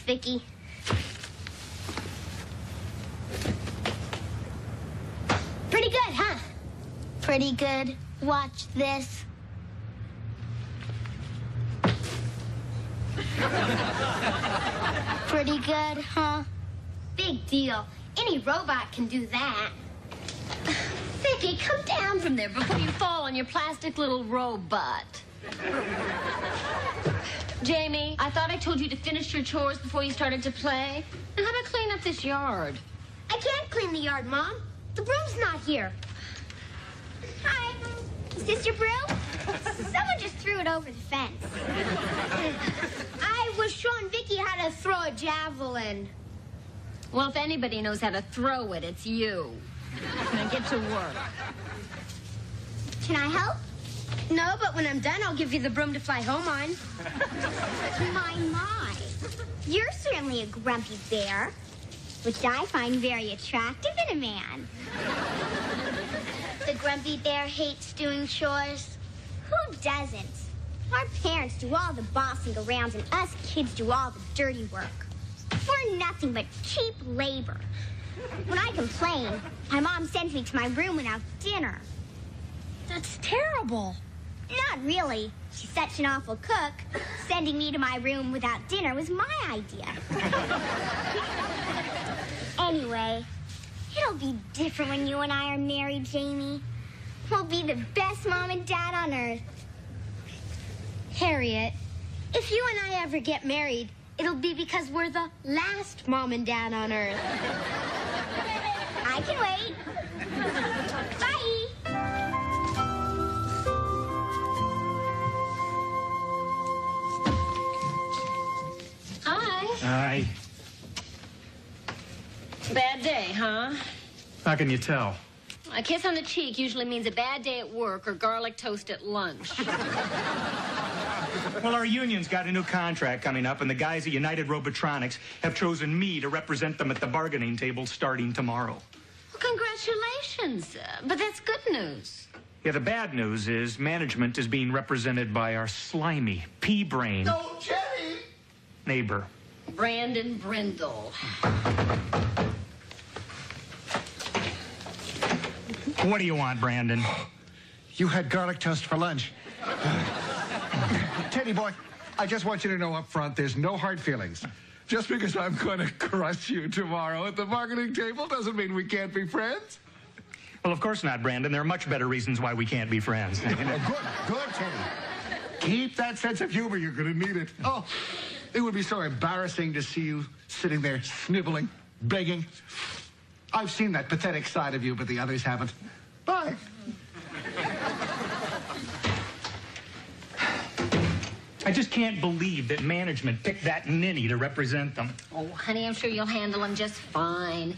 Vicki. Pretty good, huh? Pretty good. Watch this. Pretty good, huh? Big deal. Any robot can do that. Vicki, come down from there before you fall on your plastic little robot. Jamie, I thought I told you to finish your chores before you started to play. And how about clean up this yard? I can't clean the yard, Mom. The broom's not here. Hi. Is this your broom? Someone just threw it over the fence. I was showing Vicki how to throw a javelin. Well, if anybody knows how to throw it, it's you. Now get to work. Can I help? No, but when I'm done, I'll give you the broom to fly home on. My. You're certainly a grumpy bear, which I find very attractive in a man. The grumpy bear hates doing chores. Who doesn't? Our parents do all the bossing around, and us kids do all the dirty work. We're nothing but cheap labor. When I complain, my mom sends me to my room without dinner. That's terrible. Not really. She's such an awful cook. Sending me to my room without dinner was my idea. Anyway, it'll be different when you and I are married, Jamie. We'll be the best mom and dad on earth. Harriet, if you and I ever get married, it'll be because we're the last mom and dad on earth. I can wait. Bye. Hi. Hi. Bad day, huh? How can you tell? A kiss on the cheek usually means a bad day at work or garlic toast at lunch. Well, our union's got a new contract coming up, and the guys at United Robotronics have chosen me to represent them at the bargaining table starting tomorrow. Well, congratulations. But that's good news. Yeah, the bad news is management is being represented by our slimy, pea-brained neighbor. Brandon Brindle. What do you want, Brandon? You had garlic toast for lunch. Teddy boy, I just want you to know up front, there's no hard feelings. Just because I'm going to crush you tomorrow at the bargaining table doesn't mean we can't be friends. Well, of course not, Brandon. There are much better reasons why we can't be friends. Good, Teddy. Keep that sense of humor. You're going to need it. Oh, it would be so embarrassing to see you sitting there sniveling, begging. I've seen that pathetic side of you, but the others haven't. Bye. I just can't believe that management picked that ninny to represent them. Oh, honey, I'm sure you'll handle him just fine.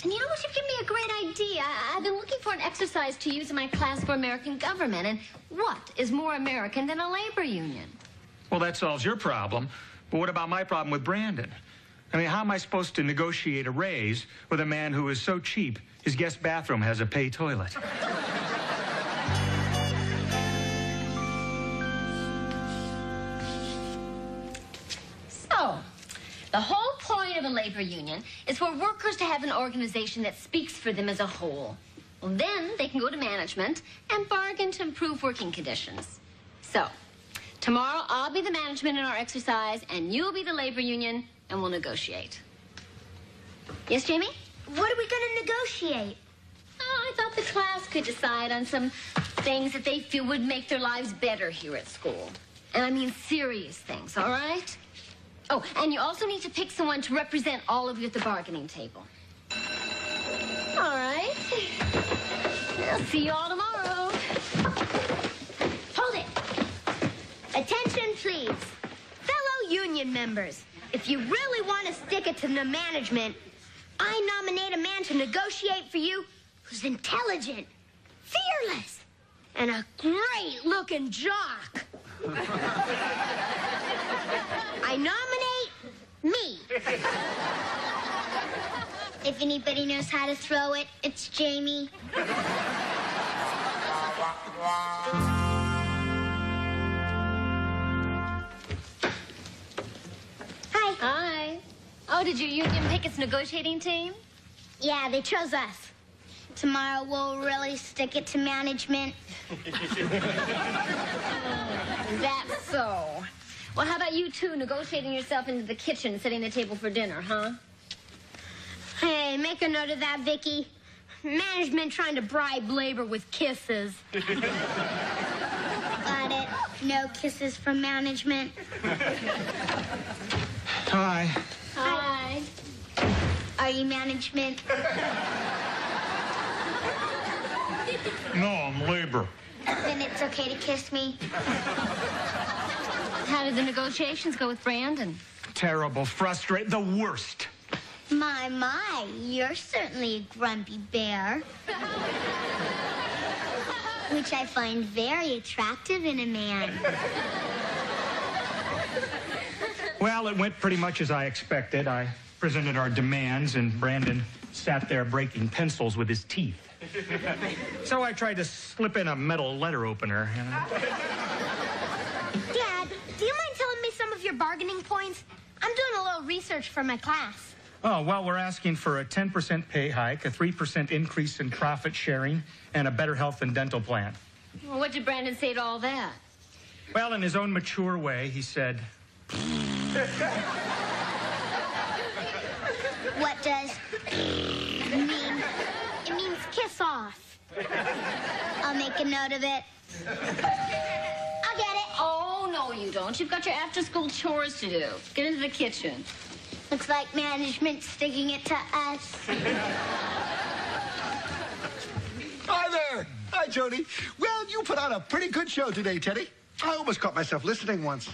And you know what? You've given me a great idea. I've been looking for an exercise to use in my class for American government. And what is more American than a labor union? Well, that solves your problem. But what about my problem with Brandon? I mean, how am I supposed to negotiate a raise with a man who is so cheap his guest bathroom has a pay toilet? So, the whole point of a labor union is for workers to have an organization that speaks for them as a whole. Well, then they can go to management and bargain to improve working conditions. So, tomorrow I'll be the management in our exercise, and you'll be the labor union, and we'll negotiate. Yes, Jamie? What are we going to negotiate? Oh, I thought the class could decide on some things that they feel would make their lives better here at school. And I mean serious things, all right? Oh, and you also need to pick someone to represent all of you at the bargaining table. All right. I'll see you all tomorrow. Hold it. Attention, please. Fellow union members, if you really want to stick it to the management, I nominate a man to negotiate for you who's intelligent, fearless, and a great-looking jock. I nominate me. If anybody knows how to throw it, it's Jamie. Hi. Hi. Oh, did your union pick its negotiating team? Yeah, they chose us. Tomorrow we'll really stick it to management. That's so. Well, how about you two negotiating yourself into the kitchen, setting the table for dinner, huh? Hey, make a note of that, Vicky. Management trying to bribe labor with kisses. Got it. No kisses from management. Hi. Hi. Are you management? No, I'm labor. Then it's okay to kiss me. How did the negotiations go with Brandon? Terrible, frustrating, the worst. My, you're certainly a grumpy bear. Which I find very attractive in a man. Well, it went pretty much as I expected. I presented our demands, and Brandon sat there breaking pencils with his teeth. So I tried to slip in a metal letter opener. You know? Dad, do you mind telling me some of your bargaining points? I'm doing a little research for my class. Oh, well, we're asking for a 10% pay hike, a 3% increase in profit sharing, and a better health and dental plan. Well, what did Brandon say to all that? Well, in his own mature way, he said, What does mean? It means kiss off. I'll make a note of it. I'll get it. Oh, no, you don't. You've got your after-school chores to do. Get into the kitchen. Looks like management sticking it to us. Hi there. Hi, Jody. Well, you put on a pretty good show today, Teddy. I almost caught myself listening once.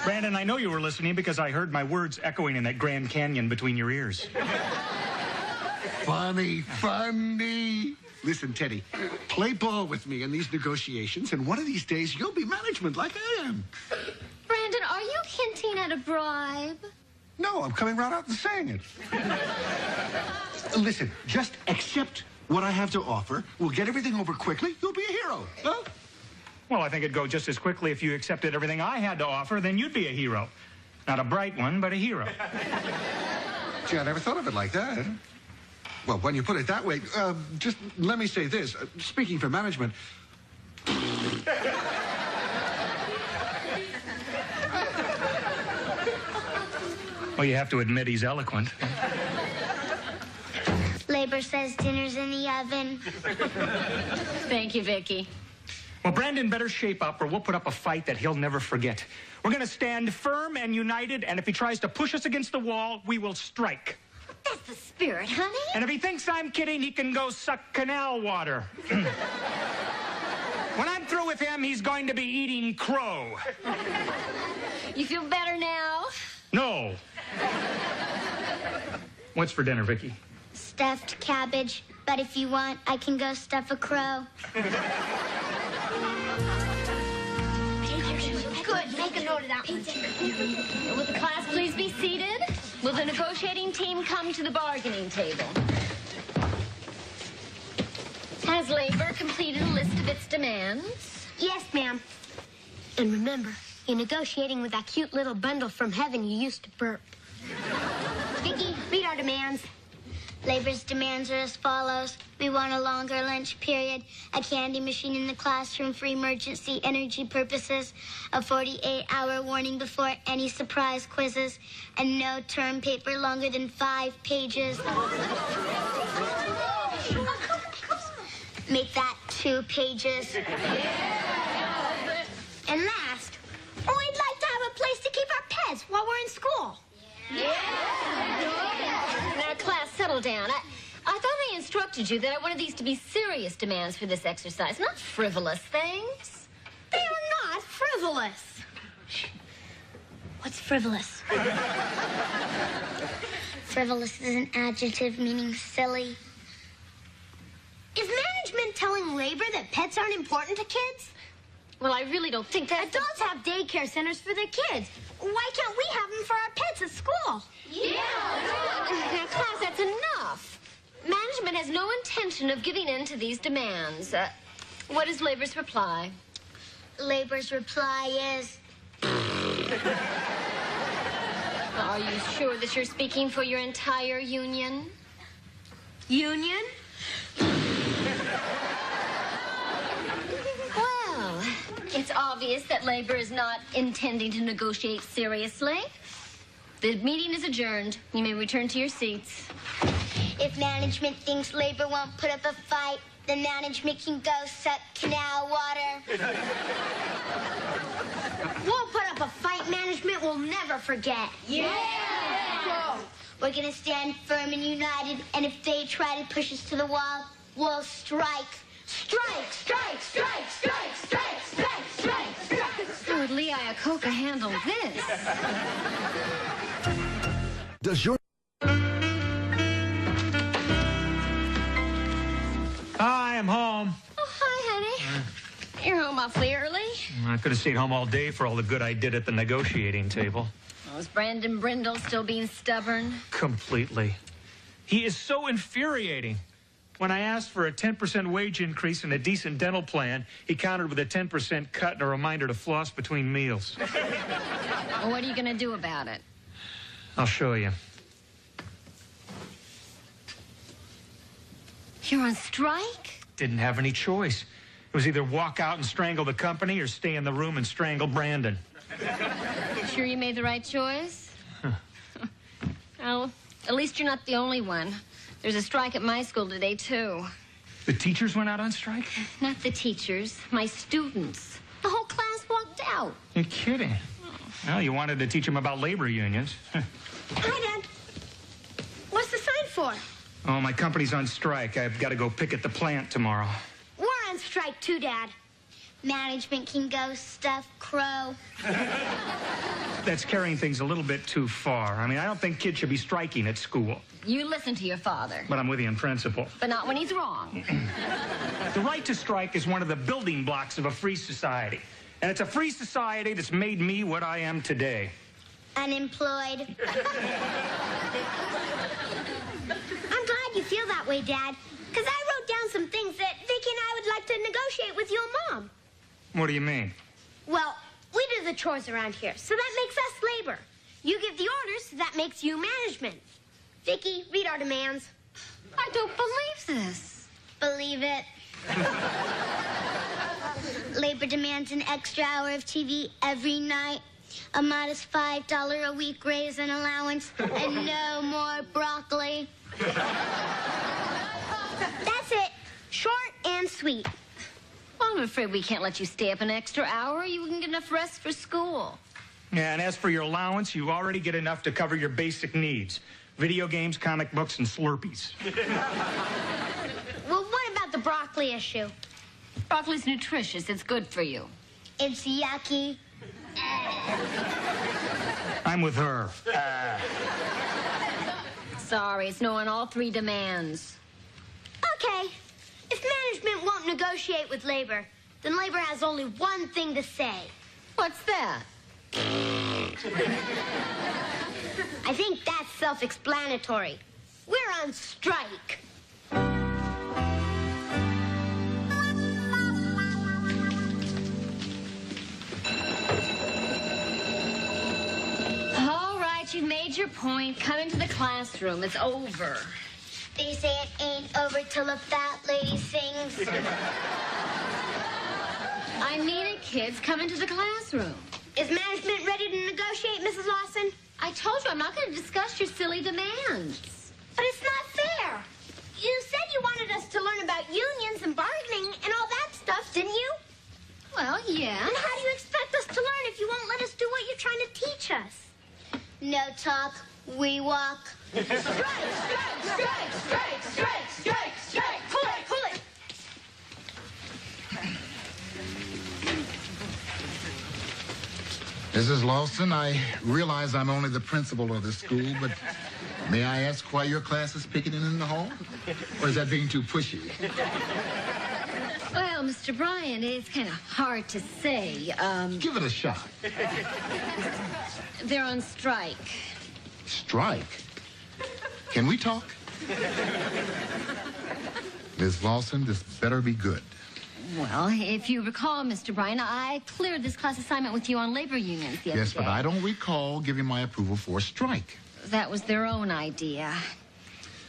Brandon, I know you were listening because I heard my words echoing in that Grand Canyon between your ears. Funny. Listen, Teddy, play ball with me in these negotiations, and one of these days you'll be management like I am. Brandon, are you hinting at a bribe? No, I'm coming right out and saying it. Listen, just accept what I have to offer. We'll get everything over quickly. You'll be a hero. Huh? Well, I think it'd go just as quickly if you accepted everything I had to offer, then you'd be a hero. Not a bright one, but a hero. Gee, I never thought of it like that. Well, when you put it that way, just let me say this. Speaking for management... Well, you have to admit he's eloquent. Labor says dinner's in the oven. Thank you, Vicky. Well, Brandon better shape up or we'll put up a fight that he'll never forget. We're going to stand firm and united, and if he tries to push us against the wall, we will strike. That's the spirit, honey. And if he thinks I'm kidding, he can go suck canal water. When I'm through with him, he's going to be eating crow. You feel better now? No. What's for dinner, Vicky? Stuffed cabbage. But if you want, I can go stuff a crow. Good. Make a note of that one. Will the class please be seated? Will the negotiating team come to the bargaining table? Has labor completed a list of its demands? Yes, ma'am. And remember, you're negotiating with that cute little bundle from heaven you used to burp. Vicky, read our demands. Labor's demands are as follows. We want a longer lunch period, a candy machine in the classroom for emergency energy purposes, a 48-hour warning before any surprise quizzes, and no term paper longer than 5 pages. Make that 2 pages. And last, we'd like to have a place to keep our pets while we're in school. Now, class, settle down. I thought I instructed you that I wanted these to be serious demands for this exercise, not frivolous things. They are not frivolous. What's frivolous? Frivolous is an adjective meaning silly. Is management telling labor that pets aren't important to kids? Well, I really don't think that... Adults have daycare centers for their kids. Why can't we have them for our pets at school? Now, class, that's enough. Management has no intention of giving in to these demands. What is labor's reply? Labor's reply is... Are you sure that you're speaking for your entire union? Union? Well, it's obvious that labor is not intending to negotiate seriously. The meeting is adjourned. You may return to your seats. If management thinks labor won't put up a fight, then management can go suck canal water. We'll put up a fight management we'll never forget. Yeah! We're gonna stand firm and united, and if they try to push us to the wall, we'll strike. Strike, strike, strike, strike, strike, strike, strike, strike. How would Lee Iacocca handle this? Does your... Hi, I'm home. Oh, hi, honey. You're home awfully early. I could have stayed home all day for all the good I did at the negotiating table. Oh, is Brandon Brindle still being stubborn? Completely. He is so infuriating. When I asked for a 10% wage increase and a decent dental plan, he countered with a 10% cut and a reminder to floss between meals. Well, what are you going to do about it? I'll show you. You're on strike? Didn't have any choice. It was either walk out and strangle the company or stay in the room and strangle Brandon. Sure you made the right choice? Well, at least you're not the only one. There's a strike at my school today, too. The teachers went out on strike? Not the teachers, my students. The whole class walked out. You're kidding. Well, you wanted to teach them about labor unions. Hi, Dad. What's the sign for? Oh, my company's on strike. I've got to go picket the plant tomorrow. We're on strike too, Dad. Management can go stuff Crow. That's carrying things a little bit too far. I mean, I don't think kids should be striking at school. You listen to your father. But I'm with you in principle. But not when he's wrong. The right to strike is one of the building blocks of a free society. And it's a free society that's made me what I am today. Unemployed. I'm glad you feel that way, Dad. Because I wrote down some things that Vicky and I would like to negotiate with you and Mom. What do you mean? Well, we do the chores around here, so that makes us labor. You give the orders, so that makes you management. Vicky, read our demands. I don't believe this. Believe it. Labor demands an extra hour of TV every night, a modest $5 a week raise and allowance, and no more broccoli. That's it. Short and sweet. Well, I'm afraid we can't let you stay up an extra hour. You wouldn't get enough rest for school. Yeah, and as for your allowance, you already get enough to cover your basic needs. Video games, comic books, and Slurpees. Well, what about the broccoli issue? Broccoli's nutritious. It's good for you. It's yucky. I'm with her. Sorry, it's no on all three demands. Okay. If management won't negotiate with labor, then labor has only one thing to say. What's that? I think that's self-explanatory. We're on strike. All right, you've made your point. Come into the classroom. It's over. They say it ain't over till a fat lady sings. I mean it, kids. Come into the classroom. Is management ready to negotiate, Mrs. Lawson? I told you I'm not going to discuss your silly demands. But it's not fair. You said you wanted us to learn about unions and bargaining and all that stuff, didn't you? Well, yeah. And how do you expect us to learn if you won't let us do what you're trying to teach us? No talk, we walk. Strike, strike, strike, strike, strike, strike, strike. Pull it, pull it. Mrs. Lawson, I realize I'm only the principal of the school, but may I ask why your class is picketing in the hall? Or is that being too pushy? Well, Mr. Bryant, it's kind of hard to say. Give it a shot. They're on strike. Strike? Can we talk? Ms. Lawson, this better be good. Well, if you recall, Mr. Bryan, I cleared this class assignment with you on labor unions the other day. Yes, but I don't recall giving my approval for a strike. That was their own idea.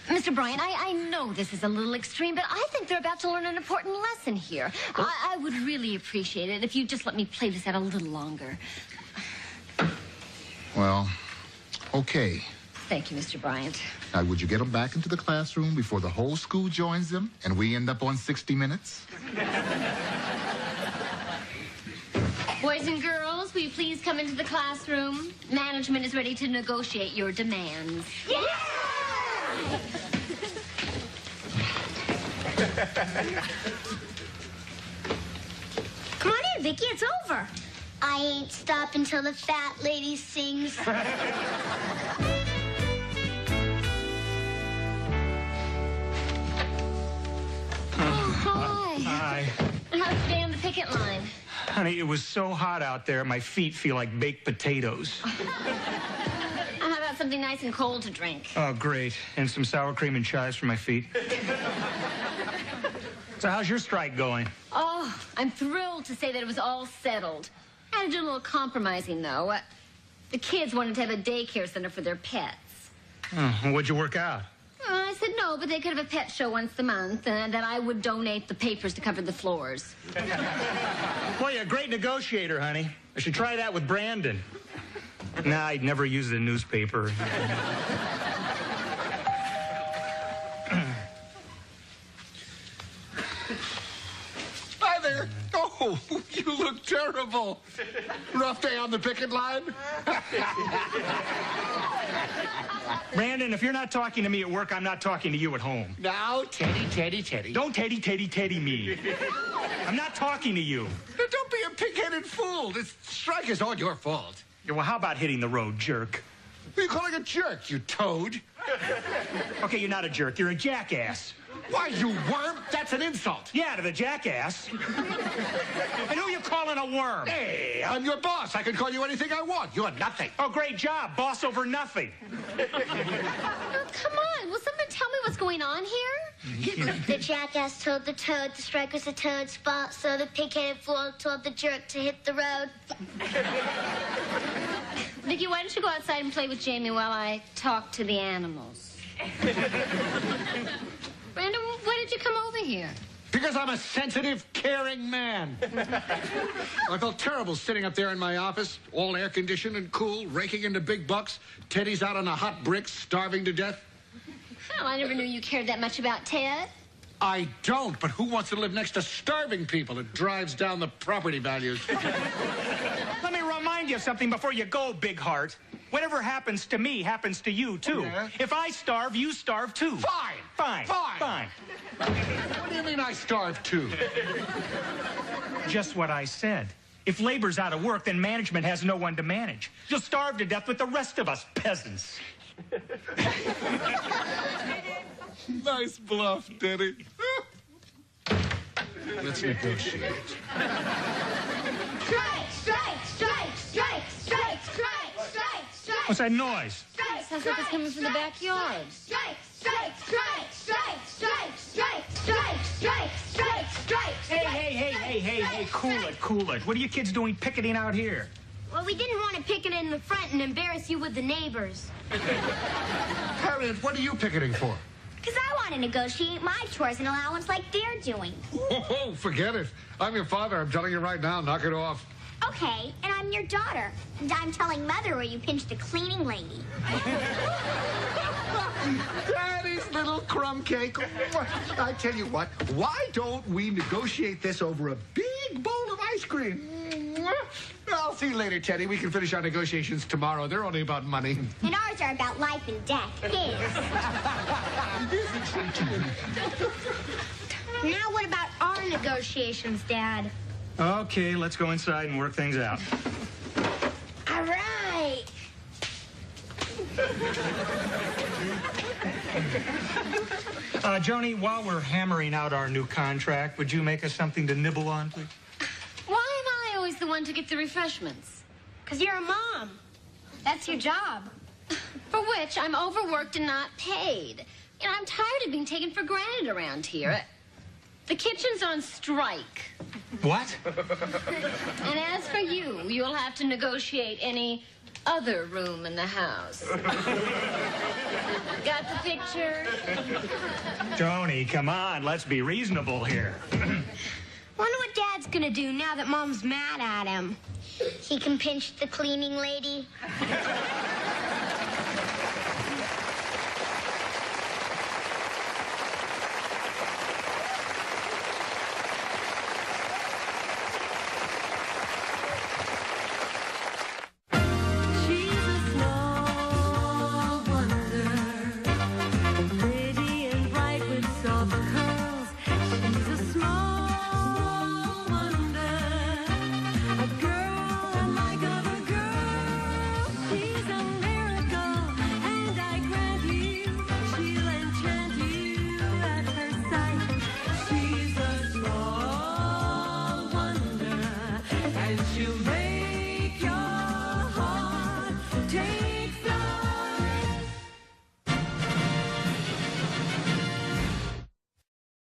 Mr. Bryan, I know this is a little extreme, but I think they're about to learn an important lesson here. I would really appreciate it if you just let me play this out a little longer. Well, okay. Thank you, Mr. Bryant. Now, would you get them back into the classroom before the whole school joins them and we end up on 60 Minutes? Boys and girls, will you please come into the classroom? Management is ready to negotiate your demands. Yeah! Come on in, Vicky. It's over. I ain't stopping till the fat lady sings. Hi. How's the day on the picket line? Honey, it was so hot out there, my feet feel like baked potatoes. How about something nice and cold to drink? Oh, great. And some sour cream and chives for my feet. So how's your strike going? Oh, I'm thrilled to say that it was all settled. I had to do a little compromising, though. The kids wanted to have a daycare center for their pets. Oh, what'd you work out? I said no, but they could have a pet show once a month, and that I would donate the papers to cover the floors. Well, you're a great negotiator, honey. I should try that with Brandon. Nah, I'd never use the newspaper. Hi there. Oh, you look terrible. Rough day on the picket line? Brandon, if you're not talking to me at work, I'm not talking to you at home. Now, Teddy. Don't Teddy me. I'm not talking to you. Now, don't be a pig-headed fool. This strike is all your fault. Yeah, well, how about hitting the road, jerk? Who are you calling a jerk, you toad? Okay, you're not a jerk. You're a jackass. Why, you worm? That's an insult. Yeah, to the jackass. And who you calling a worm? Hey, I'm your boss. I can call you anything I want. You're nothing. Oh, great job. Boss over nothing. Oh, come on. Will someone tell me what's going on here? The jackass told the toad the strike was a toad's fault, so the pig-headed fool told the jerk to hit the road. Vicky, why don't you go outside and play with Jamie while I talk to the animals? Brandon, why did you come over here? Because I'm a sensitive, caring man. I felt terrible sitting up there in my office, all air-conditioned and cool, raking in the big bucks. Teddy's out on the hot bricks, starving to death. Well, I never knew you cared that much about Ted. I don't, but who wants to live next to starving people? It drives down the property values. Let me remind you of something before you go, big heart. Whatever happens to me happens to you, too. Yeah? If I starve, you starve, too. Fine. What do you mean I starve, too? Just what I said. If labor's out of work, then management has no one to manage. You'll starve to death with the rest of us peasants. Nice bluff, Teddy. Let's negotiate. What's that noise? Sounds like it's coming from the backyard. Hey, cool it. What are you kids doing picketing out here? Well, we didn't want to picket in the front and embarrass you with the neighbors. Harriet, what are you picketing for? Because I want to negotiate my chores and allowance like they're doing. Oh, forget it. I'm your father. I'm telling you right now, knock it off. Okay, and I'm your daughter. And I'm telling Mother where you pinched the cleaning lady. Daddy's little crumb cake. I tell you what, why don't we negotiate this over a big bowl of ice cream? I'll see you later, Teddy. We can finish our negotiations tomorrow. They're only about money. And ours are about life and death. His. Now what about our negotiations, Dad? Okay, let's go inside and work things out. All right. Joni, while we're hammering out our new contract, would you make us something to nibble on, please? Why am I always the one to get the refreshments? Because you're a mom. That's your job. For which I'm overworked and not paid. You know, I'm tired of being taken for granted around here. The kitchen's on strike. What? And as for you, you'll have to negotiate any other room in the house. Got the picture? Joni, come on. Let's be reasonable here. Wonder what Dad's gonna do now that Mom's mad at him. He can pinch the cleaning lady. You